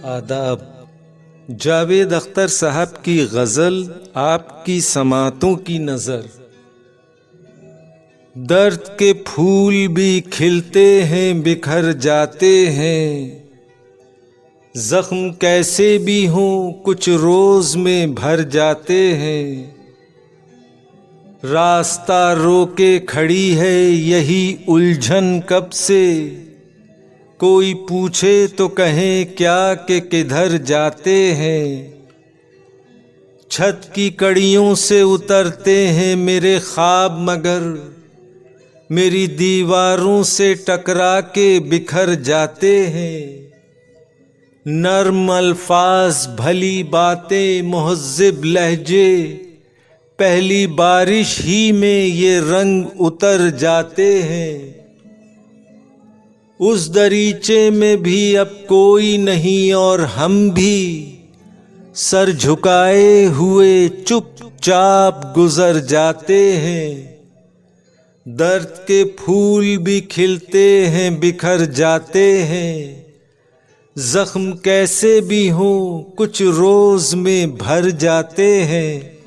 आदाब। जावेद अख्तर साहब की गज़ल आपकी समातों की नज़र। दर्द के फूल भी खिलते हैं बिखर जाते हैं, जख्म कैसे भी हों कुछ रोज में भर जाते हैं। रास्ता रोके खड़ी है यही उलझन कब से, कोई पूछे तो कहें क्या कि किधर जाते हैं। छत की कड़ियों से उतरते हैं मेरे ख्वाब मगर मेरी दीवारों से टकरा के बिखर जाते हैं। नर्म अल्फाज भली बातें मुहज़्ज़िब लहजे, पहली बारिश ही में ये रंग उतर जाते हैं। उस दरीचे में भी अब कोई नहीं और हम भी सर झुकाए हुए चुपचाप गुजर जाते हैं। दर्द के फूल भी खिलते हैं बिखर जाते हैं, जख्म कैसे भी हों कुछ रोज में भर जाते हैं।